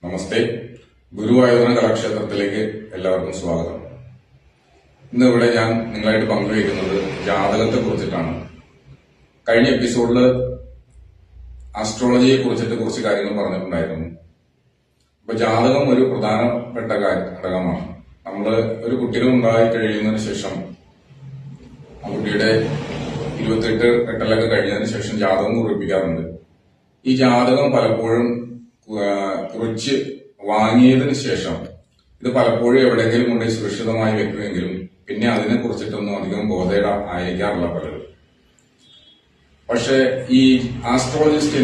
നമസ്തേ. ഗുരുവായൂർ കലാക്ഷേത്രത്തിലേക്ക് എല്ലാവർക്കും സ്വാഗതം. ഇന്നിവിടെ ഞാൻ നിങ്ങളായിട്ട് പങ്കുവയ്ക്കുന്നത് ജാതകത്തെ കുറിച്ചിട്ടാണ്. കഴിഞ്ഞ എപ്പിസോഡിൽ ആസ്ട്രോളജിയെ കുറിച്ചിട്ട് കുറച്ച് കാര്യങ്ങൾ പറഞ്ഞിട്ടുണ്ടായിരുന്നു. അപ്പൊ ജാതകം ഒരു പ്രധാനപ്പെട്ട ഘടകമാണ്. നമ്മള് ഒരു കുട്ടികൾ ഉണ്ടായി കഴിയുന്നതിന് ശേഷം ആ കുട്ടിയുടെ 28 എട്ടലൊക്കെ കഴിഞ്ഞതിന് ശേഷം ജാതകം കുറിപ്പിക്കാറുണ്ട്. ഈ ജാതകം പലപ്പോഴും കുറിച്ച് വാങ്ങിയതിന് ശേഷം ഇത് പലപ്പോഴും എവിടെയെങ്കിലും കൊണ്ട് സുരക്ഷിതമായി വെക്കുമെങ്കിലും പിന്നെ അതിനെ കുറിച്ചിട്ടൊന്നും അധികം ബോധേട ആയിരിക്കാറില്ല പലരും. പക്ഷെ ഈ ആസ്ട്രോളജിസ്റ്റ്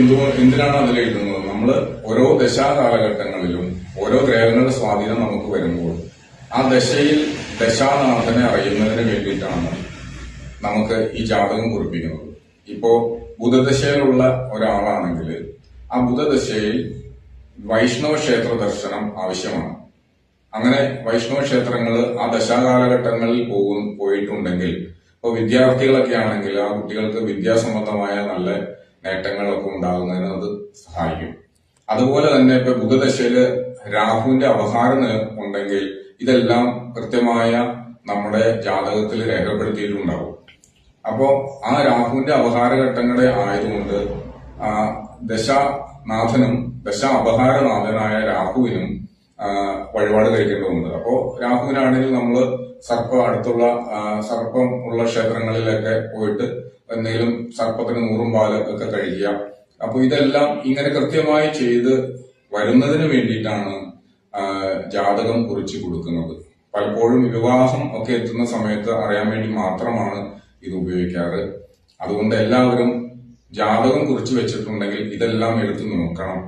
എന്തിനാണ് അതിൽ എഴുതുന്നത്? നമ്മൾ ഓരോ ദശാകാലഘട്ടങ്ങളിലും ഓരോ ഗ്രഹങ്ങളുടെ സ്വാധീനം നമുക്ക് വരുമ്പോൾ ആ ദശയിൽ ദശാനാഥനെ അറിയുന്നതിന് വേണ്ടിയിട്ടാണ് നമുക്ക് ഈ ജാതകം കുറിപ്പിക്കുന്നത്. ഇപ്പോ ബുധദശയിലുള്ള ഒരാളാണെങ്കിൽ ആ ബുധദശയിൽ വൈഷ്ണവ ക്ഷേത്ര ദർശനം ആവശ്യമാണ്. അങ്ങനെ വൈഷ്ണവ ക്ഷേത്രങ്ങൾ ആ ദശാകാലഘട്ടങ്ങളിൽ പോയിട്ടുണ്ടെങ്കിൽ ഇപ്പോൾ വിദ്യാർത്ഥികളൊക്കെ ആണെങ്കിൽ ആ കുട്ടികൾക്ക് വിദ്യാസംബന്ധമായ നല്ല നേട്ടങ്ങളൊക്കെ ഉണ്ടാകുന്നതിന് അത് സഹായിക്കും. അതുപോലെ തന്നെ ഇപ്പൊ ബുധദശയില് രാഹുവിന്റെ അപഹാരം ഉണ്ടെങ്കിൽ ഇതെല്ലാം കൃത്യമായ നമ്മുടെ ജാതകത്തിൽ രേഖപ്പെടുത്തിയിട്ടുണ്ടാവും. അപ്പോ ആ രാഹുവിന്റെ അപഹാരഘട്ടങ്ങളെ ആയതുകൊണ്ട് ദശാനാഥനും ദശ അപഹാരനാഥനായ രാഹുവിനും വഴിപാട് കഴിക്കേണ്ടതുണ്ട്. അപ്പോ രാഹുവിനാണെങ്കിൽ നമ്മൾ അടുത്തുള്ള സർപ്പം ഉള്ള ക്ഷേത്രങ്ങളിലൊക്കെ പോയിട്ട് എന്തെങ്കിലും സർപ്പത്തിന് 100 പാല് ഒക്കെ കഴിക്കുക. അപ്പൊ ഇതെല്ലാം ഇങ്ങനെ കൃത്യമായി ചെയ്ത് വരുന്നതിന് വേണ്ടിയിട്ടാണ് ജാതകം കുറിച്ച് കൊടുക്കുന്നത്. പലപ്പോഴും വിവാഹം ഒക്കെ എത്തുന്ന സമയത്ത് അറിയാൻ വേണ്ടി മാത്രമാണ് ഇത് ഉപയോഗിക്കാറ്. അതുകൊണ്ട് എല്ലാവരും ജാതകം കുറിച്ച് വെച്ചിട്ടുണ്ടെങ്കിൽ ഇതെല്ലാം എടുത്തു നോക്കണം.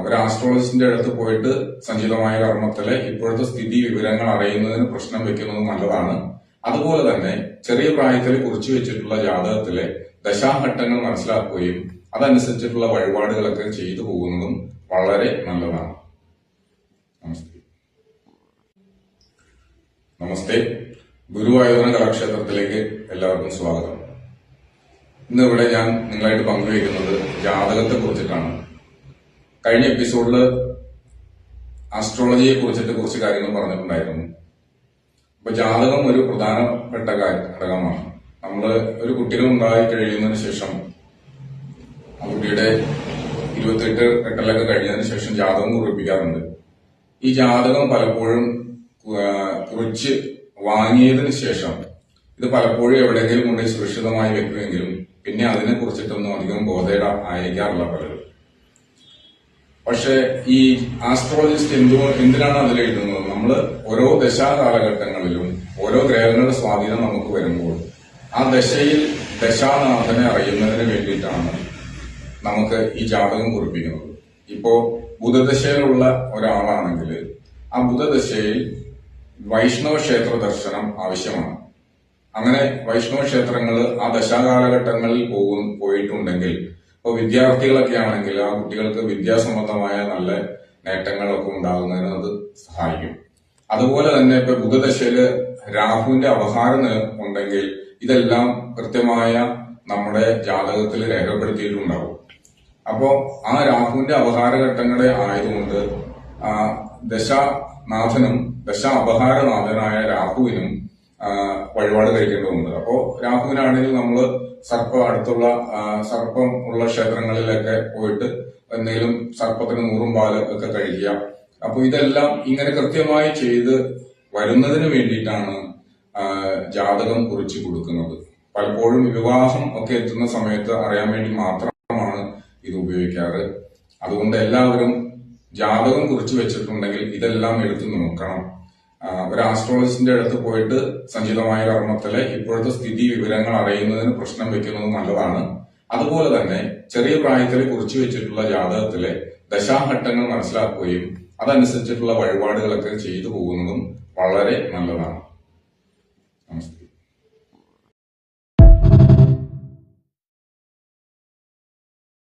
ഒരു ആസ്ട്രോളജിസ്റ്റിന്റെ അടുത്ത് പോയിട്ട് സഞ്ചിതമായ കർമ്മത്തിലെ ഇപ്പോഴത്തെ സ്ഥിതി വിവരങ്ങൾ അറിയുന്നതിന് പ്രശ്നം വെക്കുന്നത് നല്ലതാണ്. അതുപോലെ തന്നെ ചെറിയ പ്രായത്തിൽ കുറിച്ചു വെച്ചിട്ടുള്ള ജാതകത്തിലെ ദശാഘട്ടങ്ങൾ മനസ്സിലാക്കുകയും അതനുസരിച്ചിട്ടുള്ള വഴിപാടുകളൊക്കെ ചെയ്തു പോകുന്നതും വളരെ നല്ലതാണ്. നമസ്തേ. ഗുരുവായൂർ കലാക്ഷേത്രത്തിലേക്ക് എല്ലാവർക്കും സ്വാഗതം. ഇന്നിവിടെ ഞാൻ നിങ്ങളായിട്ട് പങ്കുവയ്ക്കുന്നത് ജാതകത്തെ കുറിച്ചിട്ടാണ്. കഴിഞ്ഞ എപ്പിസോഡിൽ ആസ്ട്രോളജിയെ കുറിച്ചിട്ട് കുറച്ച് കാര്യങ്ങൾ പറഞ്ഞിട്ടുണ്ടായിരുന്നു. അപ്പൊ ജാതകം ഒരു പ്രധാനപ്പെട്ട ഘടകമാണ്. നമ്മള് ഒരു കുട്ടികൾ ഉണ്ടായി കഴിയുന്നതിന് ശേഷം ആ കുട്ടിയുടെ 28 എട്ടലൊക്കെ കഴിഞ്ഞതിന് ശേഷം ജാതകം കുറിപ്പിക്കാറുണ്ട്. ഈ ജാതകം പലപ്പോഴും കുറിച്ച് വാങ്ങിയതിന് ശേഷം ഇത് പലപ്പോഴും എവിടെയെങ്കിലും കൊണ്ട് സുരക്ഷിതമായി വെക്കുമെങ്കിലും പിന്നെ അതിനെ കുറിച്ചിട്ടൊന്നും അധികം ബോധേട ആയിരിക്കാറില്ല പലരും. പക്ഷെ ഈ ആസ്ട്രോളജിസ്റ്റ് എന്തിനാണ് അതിൽ എഴുതുന്നത്? നമ്മൾ ഓരോ ദശാകാലഘട്ടങ്ങളിലും ഓരോ ഗ്രഹങ്ങളുടെ സ്വാധീനം നമുക്ക് വരുമ്പോൾ ആ ദശയിൽ ദശാനാഥനെ അറിയുന്നതിന് വേണ്ടിയിട്ടാണ് നമുക്ക് ഈ ജാതകം കുറിപ്പിക്കുന്നത്. ഇപ്പോ ബുധദശയിലുള്ള ഒരാളാണെങ്കിൽ ആ ബുധദശയിൽ വൈഷ്ണവ ക്ഷേത്ര ദർശനം ആവശ്യമാണ്. അങ്ങനെ വൈഷ്ണവ ക്ഷേത്രങ്ങൾ ആ ദശാകാലഘട്ടങ്ങളിൽ പോയിട്ടുണ്ടെങ്കിൽ ഇപ്പോൾ വിദ്യാർത്ഥികളൊക്കെ ആണെങ്കിൽ ആ കുട്ടികൾക്ക് വിദ്യാസംബന്ധമായ നല്ല നേട്ടങ്ങളൊക്കെ ഉണ്ടാകുന്നതിന് അത് സഹായിക്കും. അതുപോലെ തന്നെ ഇപ്പൊ ബുധദശയില് രാഹുവിന്റെ അപഹാരം ഉണ്ടെങ്കിൽ ഇതെല്ലാം കൃത്യമായ നമ്മുടെ ജാതകത്തിൽ രേഖപ്പെടുത്തിയിട്ടുണ്ടാവും. അപ്പോ ആ രാഹുവിന്റെ അപഹാരഘട്ടങ്ങളെ ആയതുകൊണ്ട് ദശാനാഥനും ദശ അപഹാരനാഥനായ രാഹുവിനും വഴിപാട് കഴിക്കേണ്ടതുണ്ട്. അപ്പോ രാഹുവിനാണെങ്കിൽ നമ്മൾ അടുത്തുള്ള സർപ്പം ഉള്ള ക്ഷേത്രങ്ങളിലൊക്കെ പോയിട്ട് എന്തെങ്കിലും സർപ്പത്തിന് 100 പാല് ഒക്കെ കഴിക്കുക. അപ്പൊ ഇതെല്ലാം ഇങ്ങനെ കൃത്യമായി ചെയ്ത് വരുന്നതിന് വേണ്ടിയിട്ടാണ് ജാതകം കുറിച്ച് കൊടുക്കുന്നത്. പലപ്പോഴും വിവാഹം ഒക്കെ എത്തുന്ന സമയത്ത് അറിയാൻ വേണ്ടി മാത്രമാണ് ഇത് ഉപയോഗിക്കാറ്. അതുകൊണ്ട് എല്ലാവരും ജാതകം കുറിച്ച് വെച്ചിട്ടുണ്ടെങ്കിൽ ഇതെല്ലാം എടുത്തു നോക്കണം. ഒരു ആസ്ട്രോളജിസ്റ്റിന്റെ അടുത്ത് പോയിട്ട് സഞ്ചിതമായ കർമ്മത്തിലെ ഇപ്പോഴത്തെ സ്ഥിതി വിവരങ്ങൾ അറിയുന്നതിന് പ്രശ്നം വെക്കുന്നത് നല്ലതാണ്. അതുപോലെ തന്നെ ചെറിയ പ്രായത്തിൽ കുറിച്ചു വെച്ചിട്ടുള്ള ജാതകത്തിലെ ദശാഘട്ടങ്ങൾ മനസ്സിലാക്കുകയും അതനുസരിച്ചിട്ടുള്ള വഴിപാടുകളൊക്കെ ചെയ്തു പോകുന്നതും വളരെ നല്ലതാണ്. നമസ്തേ.